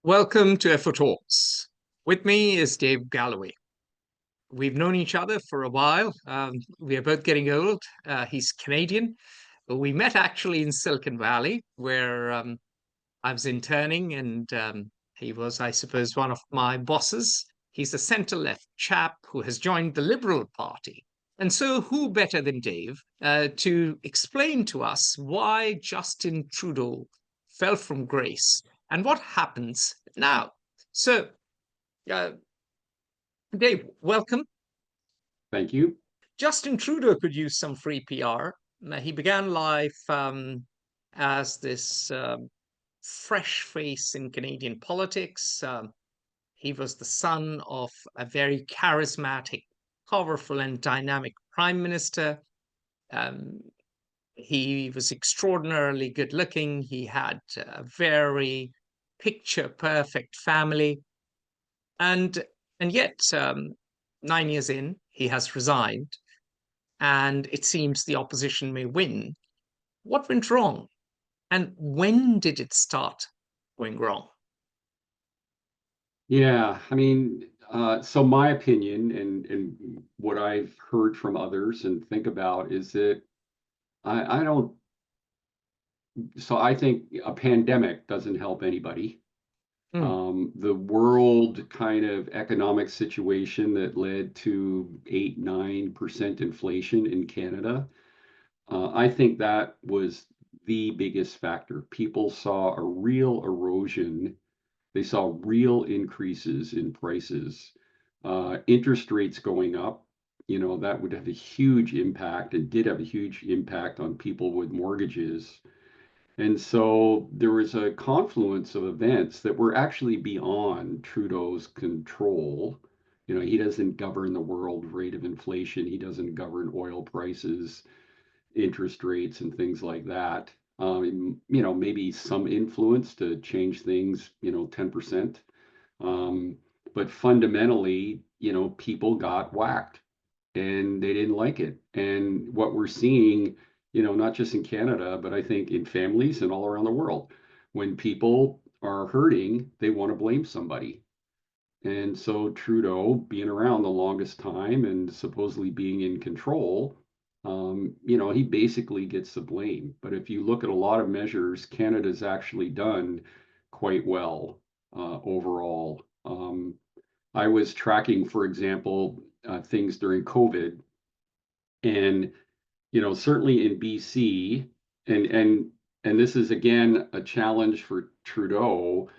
Welcome to Effort Talks. With me is Dave Galloway. We've known each other for a while. We are both getting old. He's Canadian, but we met actually in Silicon Valley, where I was interning, and he was, I suppose, one of my bosses. He's a centre-left chap who has joined the Liberal Party. And so who better than Dave to explain to us why Justin Trudeau fell from grace and what happens now? So, uh, Dave, welcome. Thank you. Justin Trudeau could use some free PR. He began life as this fresh face in Canadian politics. He was the son of a very charismatic, powerful, and dynamic prime minister. Um, he was extraordinarily good looking. He had a very picture perfect family. And and yet, 9 years in, he has resigned, and it seems the opposition may win. What went wrong? And when did it start going wrong? Yeah, so my opinion and what I've heard from others and think about is that I don't, so I think a pandemic doesn't help anybody. Hmm. The world kind of economic situation that led to 8, 9% inflation in Canada, I think that was the biggest factor. People saw a real erosion. They saw real increases in prices, interest rates going up. That would have a huge impact and did have a huge impact on people with mortgages. And so there was a confluence of events that were actually beyond Trudeau's control. He doesn't govern the world rate of inflation. He doesn't govern oil prices, interest rates, and things like that. Maybe some influence to change things, 10%. Um, but fundamentally, people got whacked and they didn't like it. And what we're seeing, not just in Canada, but I think in families and all around the world, when people are hurting, they want to blame somebody. And so Trudeau, being around the longest time and supposedly being in control, he basically gets the blame. But if you look at a lot of measures, Canada's actually done quite well overall. I was tracking, for example, things during COVID, and certainly in BC, and this is again a challenge for Trudeau.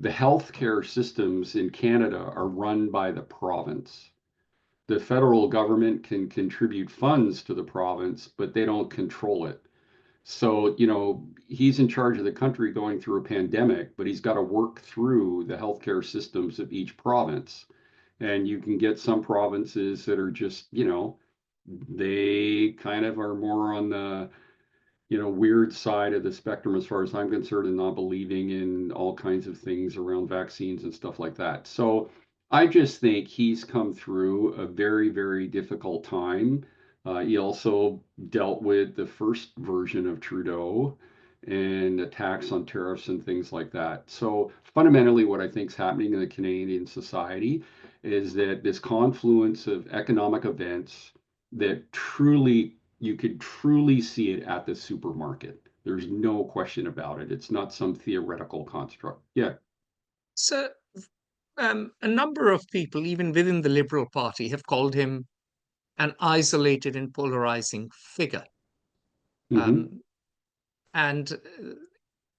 The healthcare systems in Canada are run by the province. The federal government can contribute funds to the province, but they don't control it. So, he's in charge of the country going through a pandemic, but he's got to work through the healthcare systems of each province. And you can get some provinces that are just, they kind of are more on the, weird side of the spectrum as far as I'm concerned, and not believing in all kinds of things around vaccines and stuff like that. So I just think he's come through a very, very difficult time. He also dealt with the first version of Trudeau and attacks on tariffs and things like that. So fundamentally, what I think is happening in the Canadian society is that this confluence of economic events that truly you could truly see it at the supermarket. There's no question about it. It's not some theoretical construct. Yeah. So, a number of people, even within the Liberal Party, have called him an isolated and polarizing figure. Hmm. Um, and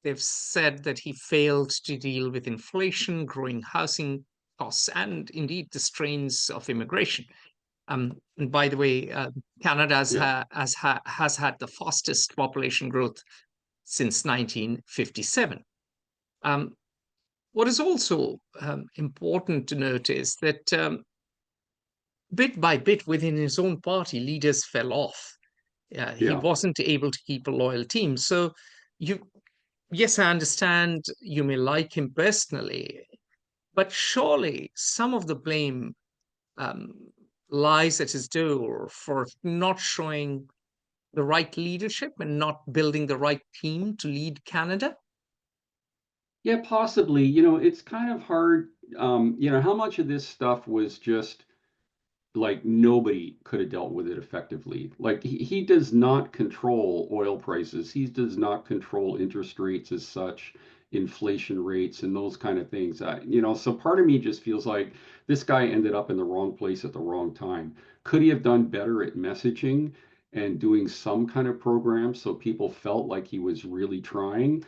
they've said that he failed to deal with inflation, growing housing costs, and indeed the strains of immigration. And by the way, Canada Yeah. has had the fastest population growth since 1957. Um, what is also important to note is that bit by bit within his own party, leaders fell off. He Yeah. wasn't able to keep a loyal team. So, you, yes, I understand you may like him personally, but surely some of the blame um, lies at his door for not showing the right leadership and not building the right team to lead Canada? Yeah, possibly. It's kind of hard. How much of this stuff was just like nobody could have dealt with it effectively. Like he does not control oil prices. He does not control interest rates as such, inflation rates and those kind of things. So part of me just feels like this guy ended up in the wrong place at the wrong time. Could he have done better at messaging and doing some kind of program so people felt like he was really trying?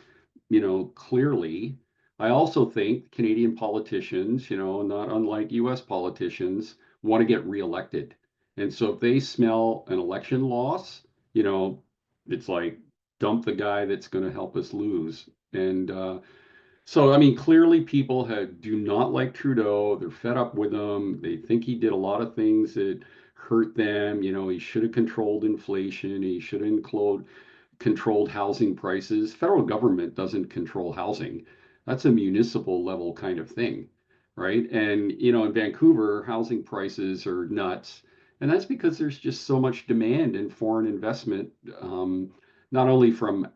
Clearly. I also think Canadian politicians, not unlike US politicians, want to get reelected. And so if they smell an election loss, it's like dump the guy that's going to help us lose. And so, I mean, clearly people do not like Trudeau. They're fed up with him. They think he did a lot of things that hurt them. He should have controlled inflation. He should have controlled housing prices. Federal government doesn't control housing. That's a municipal level kind of thing, right? And in Vancouver, housing prices are nuts, and that's because there's just so much demand and foreign investment, not only from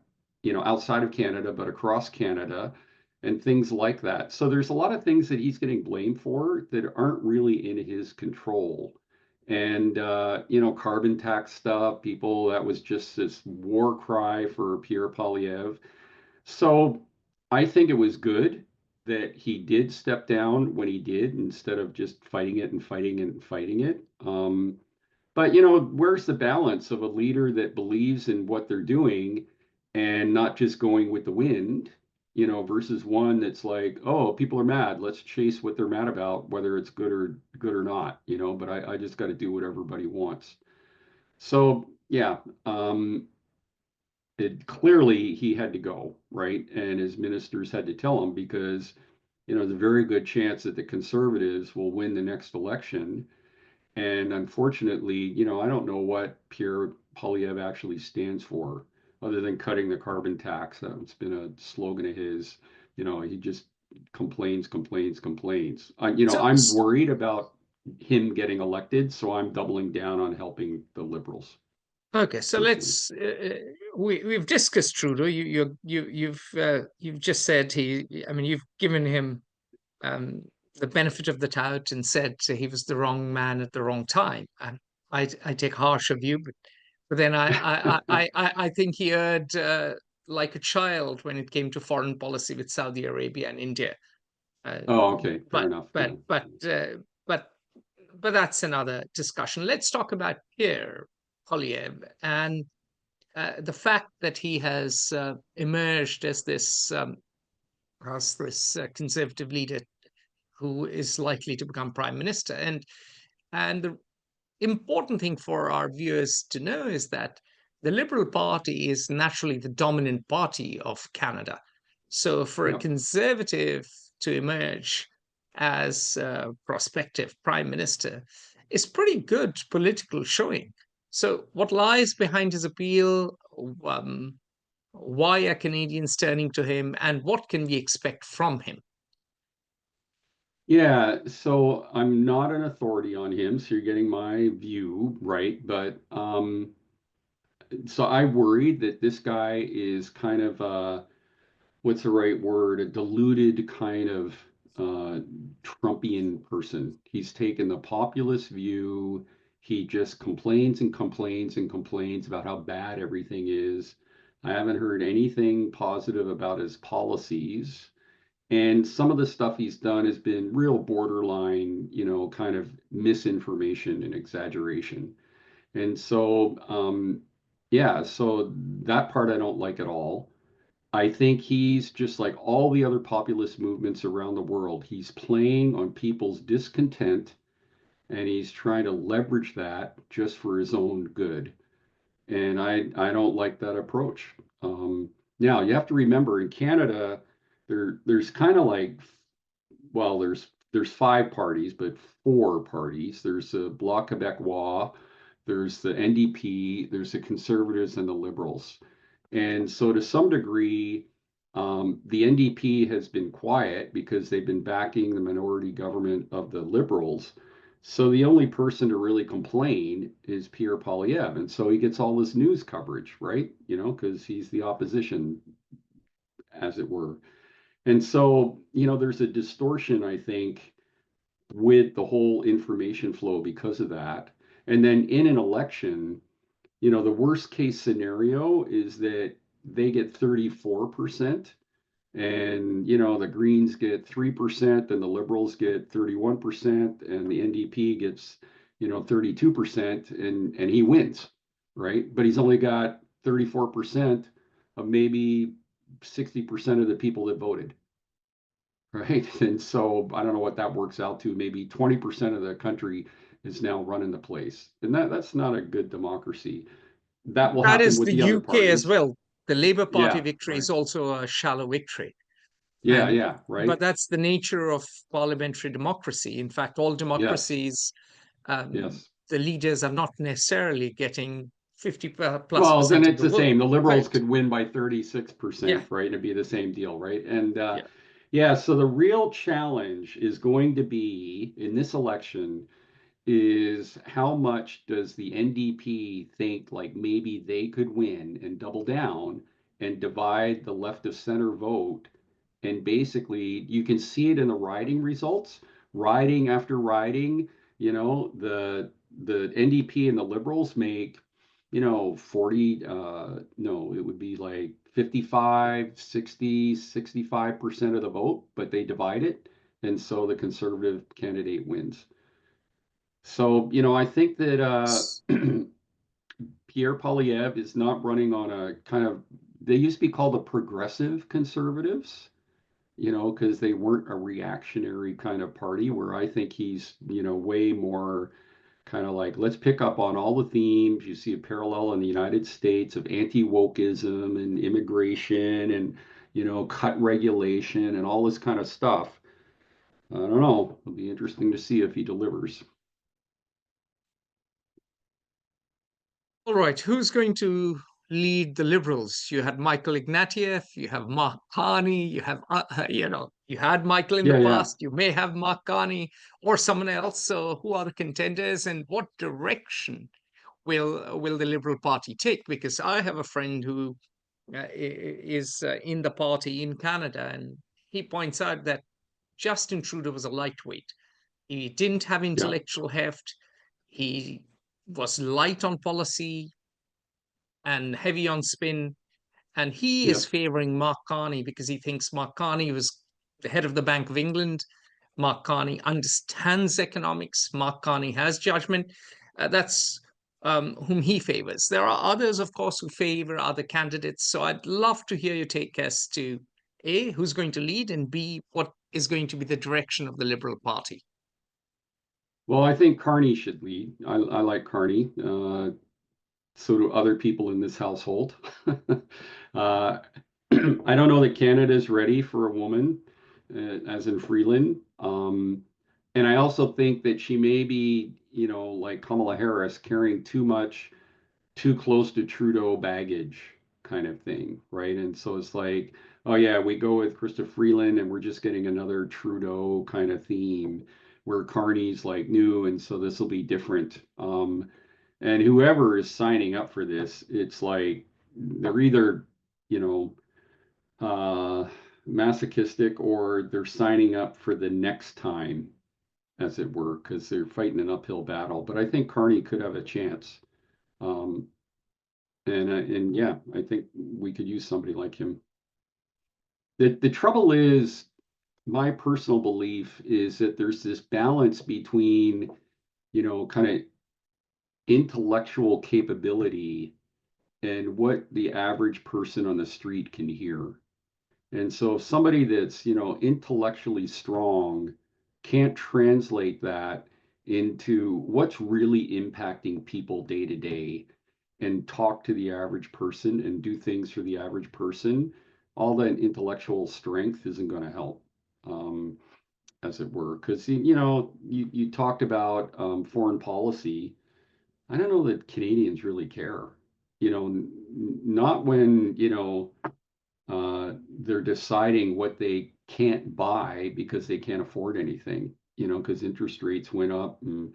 outside of Canada but across Canada, and things like that. So there's a lot of things that he's getting blamed for that aren't really in his control. And carbon tax stuff, people, that was just this war cry for Pierre Polyev. So I think it was good that he did step down when he did instead of just fighting it and fighting it and fighting it. But where's the balance of a leader that believes in what they're doing and not just going with the wind, versus one that's like, oh, people are mad. Let's chase what they're mad about, whether it's good or not, but I just got to do what everybody wants. So yeah, clearly he had to go, right? And his ministers had to tell him because, there's a very good chance that the conservatives will win the next election. And unfortunately, I don't know what Pierre Polyev actually stands for, other than cutting the carbon tax. That's been a slogan of his. He just complains, complains, complains. So, I'm worried about him getting elected, so I'm doubling down on helping the Liberals okay, so personally. we've discussed Trudeau. You've just said I mean, you've given him um, the benefit of the doubt and said he was the wrong man at the wrong time. And I take harsher view, but then I think he erred like a child when it came to foreign policy with Saudi Arabia and India. Uh, Oh, okay, fair but enough. but Yeah, but uh, but but that's another discussion. Let's talk about Pierre Polyev and the fact that he has emerged as this conservative leader who is likely to become prime minister. And the important thing for our viewers to know is that the Liberal Party is naturally the dominant party of Canada. So for a yeah. conservative to emerge as a prospective prime minister is pretty good political showing. So what lies behind his appeal? Um, why are Canadians turning to him, and what can we expect from him? Yeah, so I'm not an authority on him, so you're getting my view, right? But so I worry that this guy is kind of what's the right word? A diluted kind of uh, Trumpian person. He's taken the populist view. He just complains and complains and complains about how bad everything is. I haven't heard anything positive about his policies. And some of the stuff he's done has been real borderline, kind of misinformation and exaggeration. And so, yeah, so that part I don't like at all. I think he's just like all the other populist movements around the world. He's playing on people's discontent and he's trying to leverage that just for his own good. And I don't like that approach. Now you have to remember in Canada, there's kind of like, well, there's five parties, but four parties. There's the Bloc Québécois, there's the NDP, there's the Conservatives, and the Liberals. And so, to some degree, the NDP has been quiet because they've been backing the minority government of the Liberals. So the only person to really complain is Pierre Poilievre, and so he gets all this news coverage, right? Because he's the opposition, as it were. And so, there's a distortion, I think, with the whole information flow because of that. And then in an election, the worst case scenario is that they get 34% and the Greens get 3% and the Liberals get 31% and the NDP gets 32% and he wins, right? But he's only got 34% of maybe 60% of the people that voted, right? And so I don't know what that works out to. Maybe 20% of the country is now running the place, and that's not a good democracy. That will That happen is with the the other UK as parties. well. The Labour Party Yeah, victory right. is also a shallow victory. Yeah, And yeah, but right. that's the nature of parliamentary democracy. In fact, all Yes, democracies, yes. the leaders are not necessarily getting 50 plus Well, then percent of it's the the same. The Liberals vote. could win by Yeah, 36%, right? And it'd be the same deal, right? And yeah. yeah, so the real challenge is going to be in this election is how much does the NDP think like maybe they could win and double down and divide the left of center vote? And basically, you can see it in the riding results, riding after riding. The NDP and the Liberals make 40, no, it would be like 55, 60, 65% of the vote, but they divide it. And so the conservative candidate wins. So, I think that Pierre Poilievre is not running on a kind of, they used to be called the progressive conservatives, because they weren't a reactionary kind of party, where I think he's, way more kind of like, let's pick up on all the themes. You see a parallel in the United States of anti-wokeism and immigration and, cut regulation and all this kind of stuff. I don't know. It'll be interesting to see if he delivers. All right, who's going to lead the Liberals? You had Michael Ignatieff, you have Mark Carney, you have, you had Michael in the Yeah, yeah. past, you may have Mark Carney or someone else. So who are the contenders and what direction will the Liberal Party take? Because I have a friend who is in the party in Canada, and he points out that Justin Trudeau was a lightweight. He didn't have Yeah, intellectual heft. He was light on policy and heavy on spin. And he is yep, favoring Mark Carney because he thinks Mark Carney was the head of the Bank of England. Mark Carney understands economics. Mark Carney has judgment. That's whom he favors. There are others, of course, who favor other candidates. So I'd love to hear your take as to A, who's going to lead, and B, what is going to be the direction of the Liberal Party. well, I think Carney should lead. I like Carney. So do other people in this household. uh, I don't know that Canada is ready for a woman, as in Freeland. And I also think that she may be, like Kamala Harris, carrying too much, too close to Trudeau baggage kind of thing, right? And so it's like, oh yeah, we go with Krista Freeland and we're just getting another Trudeau kind of theme where Carney's like new, and so this will be different. And whoever is signing up for this, it's like they're either, you know, masochistic or they're signing up for the next time, as it were, because they're fighting an uphill battle. But I think Carney could have a chance. Um, and yeah, I think we could use somebody like him. The trouble is, my personal belief is that there's this balance between, kind of intellectual capability and what the average person on the street can hear. And so if somebody that's, intellectually strong can't translate that into what's really impacting people day to day and talk to the average person and do things for the average person, all that intellectual strength isn't going to help, as it were. Because, you talked about foreign policy. I don't know that Canadians really care. Not when, they're deciding what they can't buy because they can't afford anything, because interest rates went up and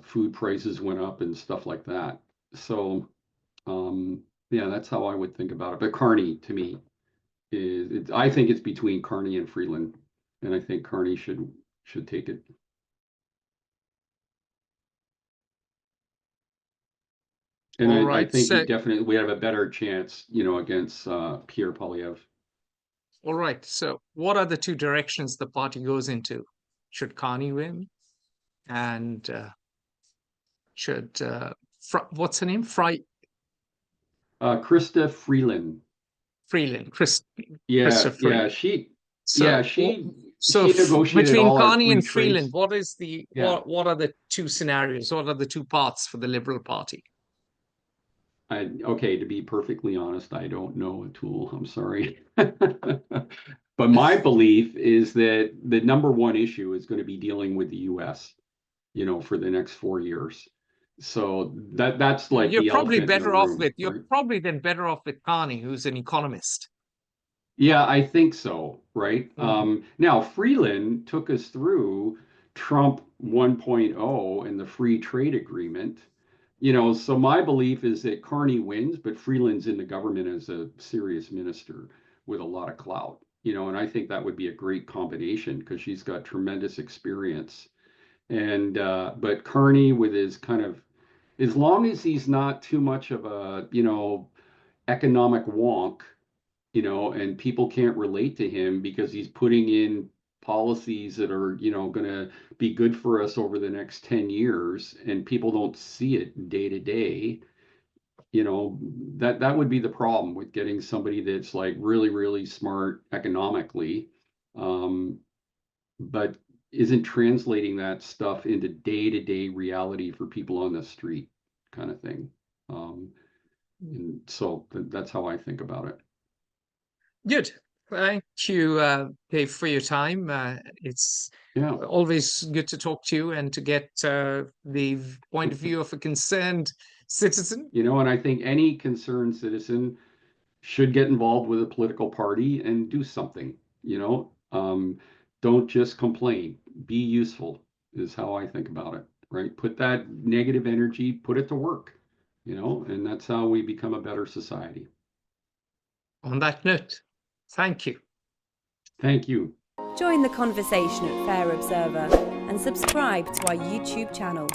food prices went up and stuff like that. So, yeah, that's how I would think about it. But Carney, to me. I think it's between Carney and Freeland, and I think Carney should take it. And All I right. think So, we have a better chance, against Pierre Poilievre. all right. So, what are the two directions the party goes into? Should Carney win? And should what's her name? Krista Freeland. Freeland, Yeah, Christopher yeah, Freeland. she, So, she negotiated between all our Carney free and Freeland, trades. Yeah, what are the two scenarios? What are the two paths for the Liberal Party? okay, to be perfectly honest, I don't know, Atul. I'm sorry. But my belief is that the number one issue is going to be dealing with the US, for the next 4 years. So that's like the elephant in the room, You're right? probably then better off with Carney, who's an economist. Yeah, I think so, right? Mhm. Now, Freeland took us through Trump 1.0 and the free trade agreement. So my belief is that Carney wins, but Freeland's in the government as a serious minister with a lot of clout, and I think that would be a great combination because she's got tremendous experience. And but Carney with his kind of, as long as he's not too much of a, economic wonk, and people can't relate to him because he's putting in policies that are, going to be good for us over the next 10 years and people don't see it day to day, that would be the problem with getting somebody that's like really, really smart economically, um, but isn't translating that stuff into day-to-day reality for people on the street kind of thing. Um, and so that's how I think about it. Good. Thank you, Dave, for your time. It's Yeah. always good to talk to you and to get the point of view of a concerned citizen. And I think any concerned citizen should get involved with a political party and do something, you know. Don't just complain. Be useful is how I think about it, right? Put that negative energy, put it to work, and that's how we become a better society. On that note, thank you. Thank you. Join the conversation at Fair Observer and subscribe to our YouTube channel.